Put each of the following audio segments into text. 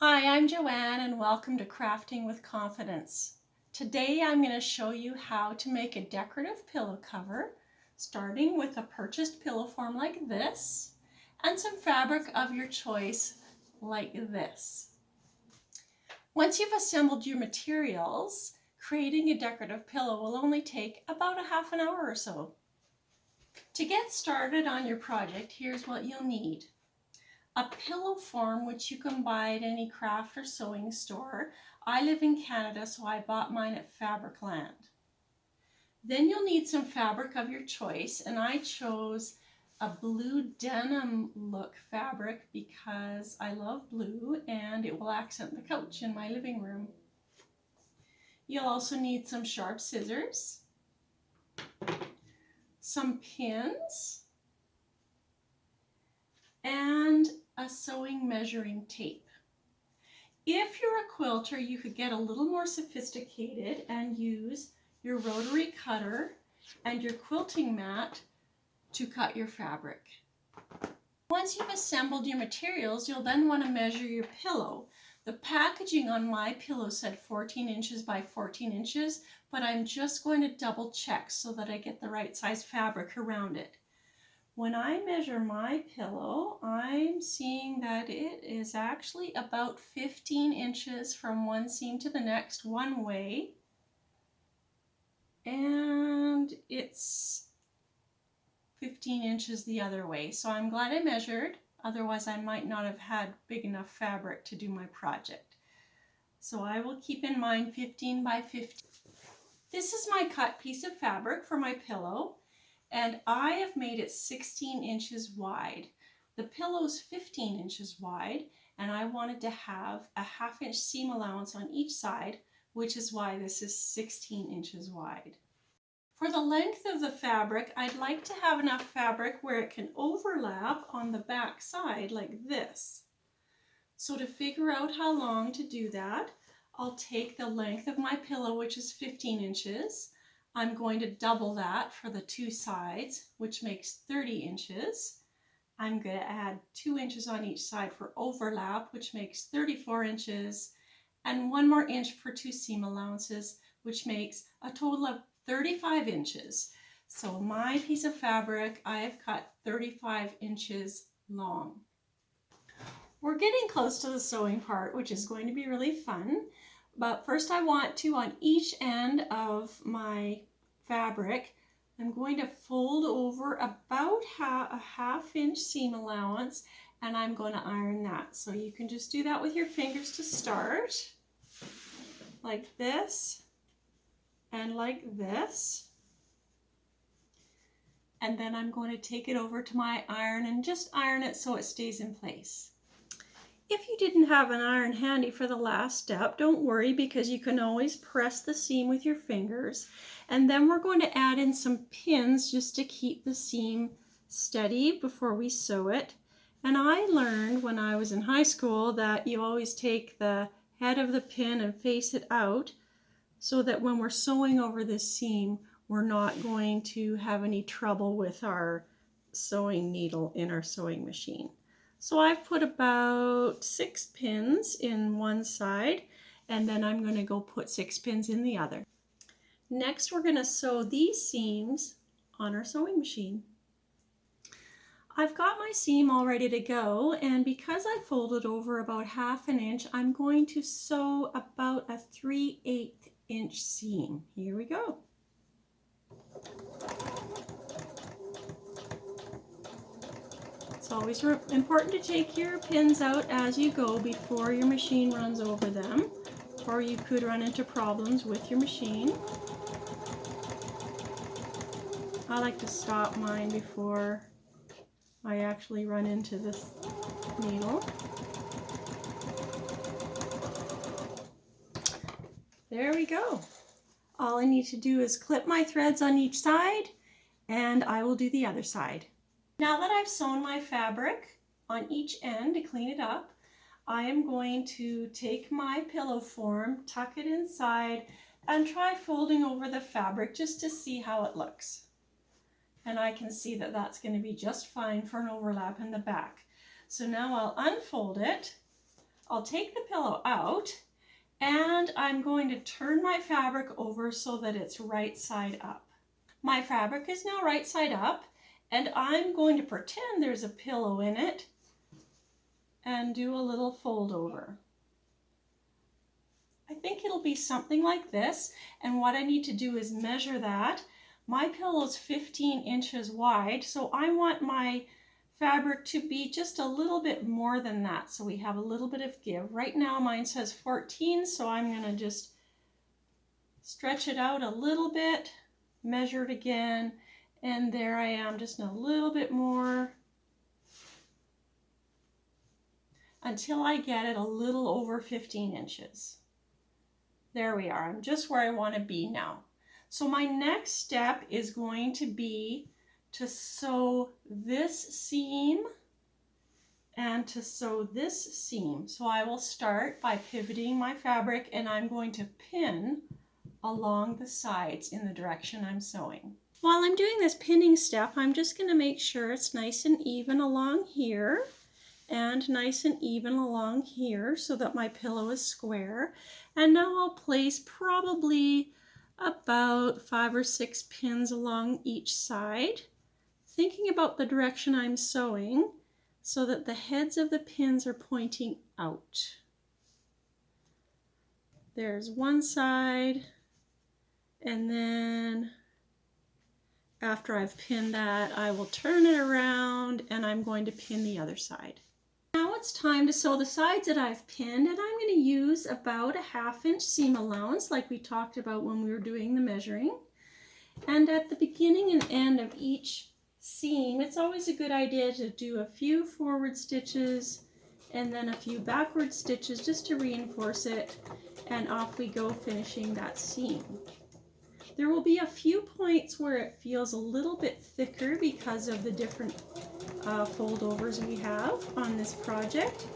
Hi, I'm Joanne and welcome to Crafting with Confidence. Today I'm going to show you how to make a decorative pillow cover, starting with a purchased pillow form like this and some fabric of your choice like this. Once you've assembled your materials, creating a decorative pillow will only take about a half an hour or so. To get started on your project, here's what you'll need. A pillow form which you can buy at any craft or sewing store. I live in Canada, so I bought mine at Fabricland. Then you'll need some fabric of your choice, and I chose a blue denim look fabric because I love blue and it will accent the couch in my living room. You'll also need some sharp scissors, some pins, and a sewing measuring tape. If you're a quilter, you could get a little more sophisticated and use your rotary cutter and your quilting mat to cut your fabric. Once you've assembled your materials, you'll then want to measure your pillow. The packaging on my pillow said 14 inches by 14 inches, but I'm just going to double check so that I get the right size fabric around it. When I measure my pillow, I'm seeing that it is actually about 15 inches from one seam to the next one way, and it's 15 inches the other way. So I'm glad I measured, otherwise I might not have had big enough fabric to do my project. So I will keep in mind 15 by 15. This is my cut piece of fabric for my pillow. And I have made it 16 inches wide. The pillow's 15 inches wide, and I wanted to have a ½ inch seam allowance on each side, which is why this is 16 inches wide. For the length of the fabric, I'd like to have enough fabric where it can overlap on the back side like this. So to figure out how long to do that, I'll take the length of my pillow, which is 15 inches. I'm going to double that for the two sides, which makes 30 inches. I'm going to add 2 inches on each side for overlap, which makes 34 inches, and 1 more inch for 2 seam allowances, which makes a total of 35 inches. So my piece of fabric, I have cut 35 inches long. We're getting close to the sewing part, which is going to be really fun. But first I want to, on each end of my fabric, I'm going to fold over about a ½ inch seam allowance, and I'm going to iron that. So you can just do that with your fingers to start, like this and like this. And then I'm going to take it over to my iron and just iron it so it stays in place. If you didn't have an iron handy for the last step, don't worry, because you can always press the seam with your fingers. And then we're going to add in some pins just to keep the seam steady before we sew it. And I learned when I was in high school that you always take the head of the pin and face it out so that when we're sewing over this seam, we're not going to have any trouble with our sewing needle in our sewing machine. So I've put about 6 pins in one side, and then I'm going to go put 6 pins in the other. Next, we're going to sew these seams on our sewing machine. I've got my seam all ready to go, and because I folded over about ½ inch, I'm going to sew about a 3/8 inch seam. Here we go. It's always important to take your pins out as you go before your machine runs over them, or you could run into problems with your machine. I like to stop mine before I actually run into this needle. There we go. All I need to do is clip my threads on each side, and I will do the other side. Now that I've sewn my fabric on each end to clean it up, I am going to take my pillow form, tuck it inside, and try folding over the fabric just to see how it looks. And I can see that that's going to be just fine for an overlap in the back. So now I'll unfold it. I'll take the pillow out and I'm going to turn my fabric over so that it's right side up. My fabric is now right side up, and I'm going to pretend there's a pillow in it and do a little fold over. I think it'll be something like this, and what I need to do is measure that. My pillow's 15 inches wide, so I want my fabric to be just a little bit more than that, so we have a little bit of give. Right now mine says 14, so I'm going to just stretch it out a little bit, measure it again, and there I am, just a little bit more until I get it a little over 15 inches. There we are. I'm just where I want to be now. So my next step is going to be to sew this seam and to sew this seam. So I will start by pivoting my fabric, and I'm going to pin along the sides in the direction I'm sewing. While I'm doing this pinning step, I'm just going to make sure it's nice and even along here and nice and even along here so that my pillow is square. And now I'll place probably about 5 or 6 pins along each side, thinking about the direction I'm sewing so that the heads of the pins are pointing out. There's one side, and then after I've pinned that, I will turn it around and I'm going to pin the other side. Now it's time to sew the sides that I've pinned, and I'm going to use about a 1/2 inch seam allowance like we talked about when we were doing the measuring. And at the beginning and end of each seam, it's always a good idea to do a few forward stitches and then a few backward stitches just to reinforce it, and off we go finishing that seam. There will be a few points where it feels a little bit thicker because of the different fold overs we have on this project,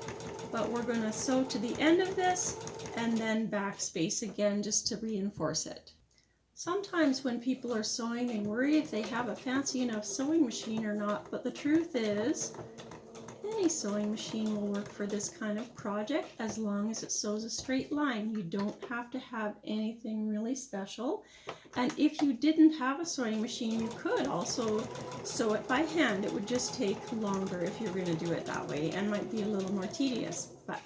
but we're going to sew to the end of this and then backspace again just to reinforce it. Sometimes when people are sewing, they worry if they have a fancy enough sewing machine or not, but the truth is any sewing machine will work for this kind of project as long as it sews a straight line. You don't have to have anything really special. And if you didn't have a sewing machine, you could also sew it by hand. It would just take longer if you're going to do it that way and might be a little more tedious. But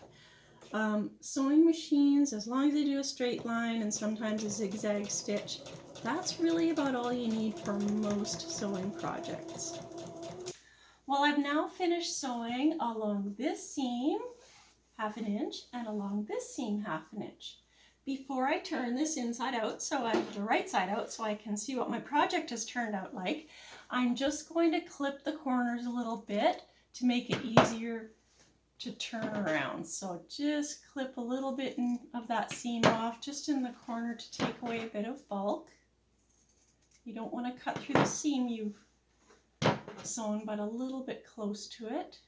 sewing machines, as long as they do a straight line and sometimes a zigzag stitch, that's really about all you need for most sewing projects. Well, I've now finished sewing along this seam 1/2 inch and along this seam 1/2 inch. Before I turn this inside out, the right side out, so I can see what my project has turned out like, I'm just going to clip the corners a little bit to make it easier to turn around. So just clip a little bit of that seam off just in the corner to take away a bit of bulk. You don't want to cut through the seam you've sewn, but a little bit close to it.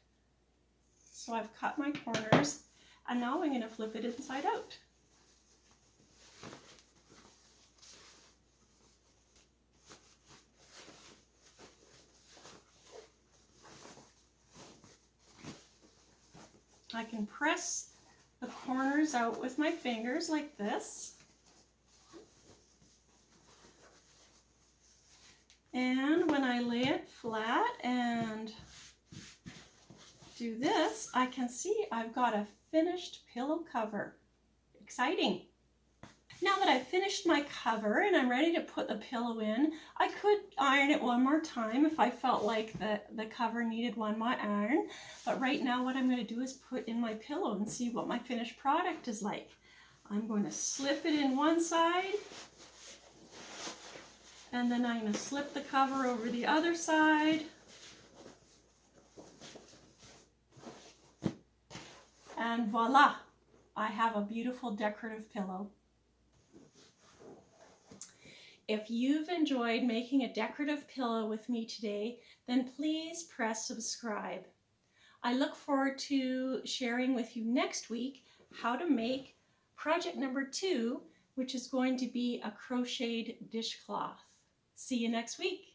So I've cut my corners, and now I'm going to flip it inside out. I can press the corners out with my fingers like this. And when I lay it flat and do this, I can see I've got a finished pillow cover. Exciting! Now that I've finished my cover and I'm ready to put the pillow in, I could iron it one more time if I felt like the cover needed one more iron. But right now what I'm going to do is put in my pillow and see what my finished product is like. I'm going to slip it in one side, and then I'm going to slip the cover over the other side. And voila! I have a beautiful decorative pillow. If you've enjoyed making a decorative pillow with me today, then please press subscribe. I look forward to sharing with you next week how to make project number 2, which is going to be a crocheted dishcloth. See you next week.